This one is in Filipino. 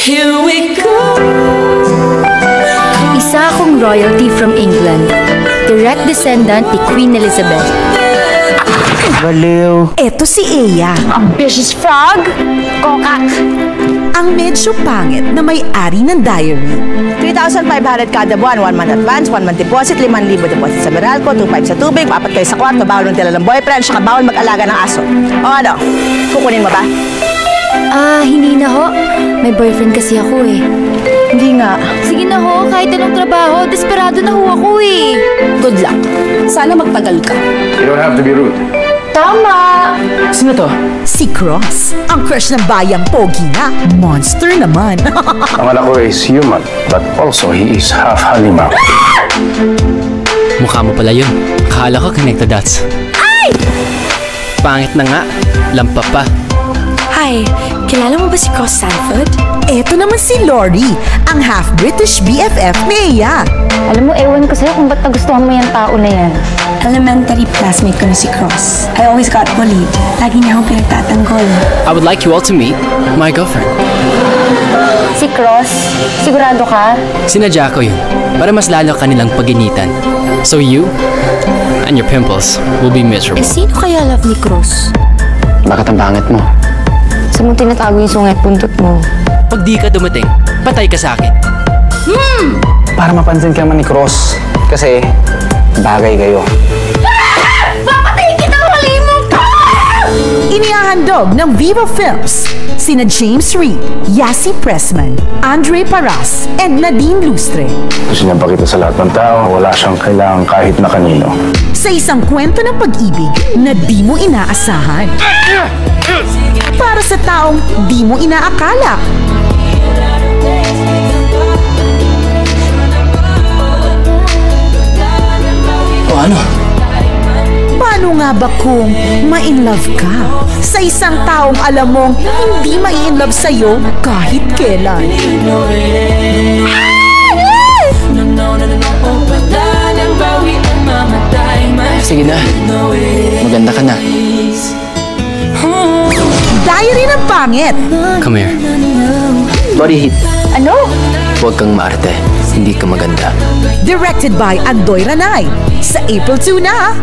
Here we go. Isa akong royalty from England. Direct descendant ni Queen Elizabeth. Baliw. Eto si Eya, Ambitious frog! Kokak! ang medyo pangit na may-ari ng diary. 3,500 kada buwan, 1 month advance, 1 month deposit, 5,000 deposit sa Meralco, 2,500 sa tubig, 4 kayo sa kwarto, bawal ng tila ng boyfriend, saka bawal mag-alaga ng aso. O ano, kukunin mo ba? Hindi na ho. May boyfriend kasi ako eh. Hindi nga. Sige na ho, kahit anong trabaho, desperado na ho ako eh. Good luck. Sana magtagal ka. You don't have to be rude. Tama! Sino to? Si Cross, ang crush ng bayang pogi na. Monster naman. Ang anak ko is human, but also he is half halimaw. Mukha mo pala yun. Akala ko connected dots. Ay! Pangit na nga. Lampa pa. Hi, kilala mo ba si Cross Sanford? Eto naman si Lori, ang half-British BFF ni Eya. Alam mo, ewan ko sa'yo kung ba't nagustuhan mo yung tao na yan. Elementary classmate ko na si Cross. I always got bullied. Lagi niya akong pinagtatanggol. I would like you all to meet my girlfriend. Si Cross? Sigurado ka? Sinadya ko yun para mas lalo kanilang paginitan. So you and your pimples will be miserable. Sino kaya love ni Cross? Bakit ang pangit mo? Saan mo tinatago yung sungay puntot mo? Pag di ka dumating, patay ka sa akin. Para mapansin ka naman ni Cross. Kasi, bagay kayo. Papatayin kita, malimong ka! Inihahandog ng Viva Films, sina James Reid, Yasi Pressman, Andre Paras, and Nadine Lustre. Gusto niya pakita sa lahat ng tao, wala siyang kailangan kahit na kanino. Sa isang kwento ng pag-ibig na di mo inaasahan. Para sa taong di mo inaakala. O ano? Paano nga ba kung ma-inlove ka sa isang taong alam mong hindi ma-inlove sa'yo kahit kailan? Sige na. Maganda ka na. Diary ng pangit. Come here. Body heat. Ano? Huwag kang maarte. Hindi ka maganda. Directed by Andoy Ranay. Sa April 2 na.